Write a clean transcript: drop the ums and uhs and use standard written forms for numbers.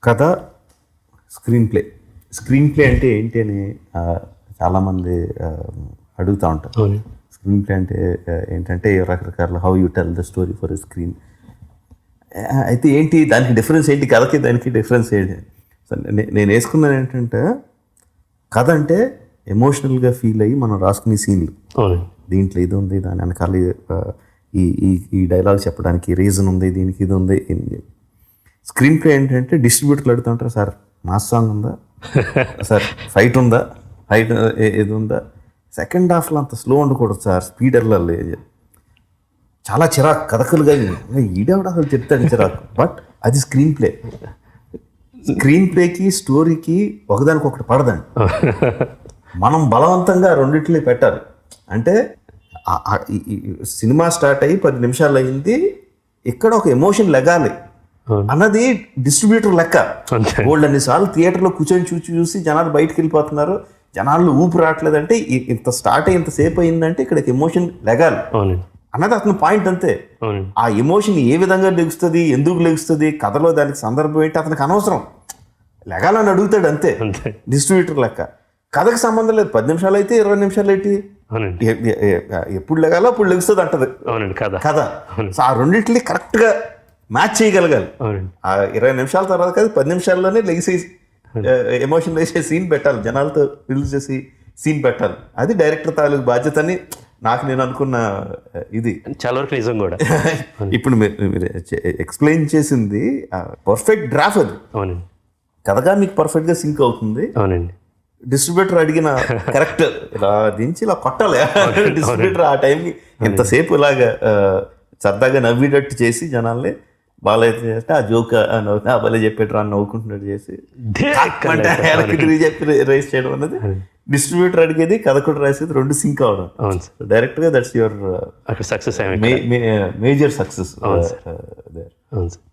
కథ, screen play అంటే ఏంటి అని చాలామంది అడుగుతూ ఉంటారు. స్క్రీన్ ప్లే అంటే ఏంటంటే రకరకాల how you tell the story for a screen. అయితే ఏంటి దానికి డిఫరెన్స్ ఏంటి, కథకి దానికి డిఫరెన్స్ ఏంటి? నేను వేసుకున్నాను ఏంటంటే, కథ అంటే ఎమోషనల్గా ఫీల్ అయ్యి మనం రాసుకునే సీన్లు. దీంట్లో ఇది ఉంది, దాని వెనకాల ఈ డైలాగ్ చెప్పడానికి రీజన్ ఉంది, దీనికి ఇది ఉంది. స్క్రీన్ ప్లే ఏంటంటే డిస్ట్రిబ్యూటర్లు అడుగుతుంటారు, సార్ మాస్ సాంగ్ ఉందా, సార్ ఫైట్ ఉందా, ఫైట్ ఏది ఉందా, సెకండ్ హాఫ్లో అంత స్లో ఉండకూడదు సార్, స్పీడ్ వెళ్ళాలి. చాలా చిరాకు కథకులుగా, ఈడేవాడు అసలు చెప్తాడు చిరాకు. బట్ అది స్క్రీన్ ప్లే. స్క్రీన్ ప్లేకి స్టోరీకి ఒకదానికొకటి పడదండి. మనం బలవంతంగా రెండిట్లో పెట్టాలి. అంటే సినిమా స్టార్ట్ అయ్యి 10 నిమిషాలు అయింది, ఇక్కడ ఒక ఎమోషన్ లెగాలి అన్నది డిస్ట్రిబ్యూటర్ లెక్క. గోల్డ్ అన్నిసార్లు థియేటర్లో కూర్చొని చూసి జనాలు బయటకు వెళ్ళిపోతున్నారు, జనాలు ఊపు రావట్లేదంటే ఇంత స్టార్ట్ అయ్యి ఇంతసేపు అయిందంటే ఇక్కడ ఎమోషన్ లెగాలి అన్నది అతని పాయింట్. అంతే. ఆ ఎమోషన్ ఏ విధంగా లెగుస్తుంది, ఎందుకు లెగుస్తుంది, కథలో దానికి సందర్భం ఏంటి అతనికి అనవసరం, లెగాలని అడుగుతాడు అంతే డిస్ట్రిబ్యూటర్ లెక్క. కథకు సంబంధం లేదు, 10 నిమిషాలు అయితే 20 నిమిషాలు ఏంటి, ఎప్పుడు లెగాలో అప్పుడు లెగుస్తుంది అంటది కథ. సో ఆ రెండింటిని కరెక్ట్గా మ్యాచ్ చేయగలగాలి. ఆ 20 నిమిషాల తర్వాత కాదు, 10 నిమిషాల్లోనే లెగిసే ఎమోషన్ వేసే సీన్ పెట్టాలి, జనాలతో రిలీజ్ చేసి సీన్ పెట్టాలి. అది డైరెక్టర్ తాలూకు బాధ్యత అని నేను అనుకున్న. ఇది చాలా వరకు నిజం కూడా. ఇప్పుడు మీరు ఎక్స్ప్లెయిన్ చేసింది పర్ఫెక్ట్ డ్రాఫ్ట్. అది అవునండి, కథగా మీకు పర్ఫెక్ట్గా సింక్ అవుతుంది. అవునండి. డిస్ట్రిబ్యూటర్ అడిగిన కరెక్ట్ ఇలా దించి ఇలా కొట్టాలి. డిస్ట్రిబ్యూటర్ ఆ టైంకి ఎంతసేపు ఇలాగా సరదాగా నవ్వేటట్టు చేసి జనాల్ని బాగాలైతే చేస్తే ఆ జోక్ భలే చెప్పేట్రా అని నవ్వుకుంటున్నట్టు చేసి చెప్పి రైస్ చేయడం అన్నది డిస్ట్రిబ్యూటర్ అడిగేది, కథకుడు రాసేది, రెండు సింక్ అవడం. డైరెక్ట్ గా that's your success, major success. అవును సార్.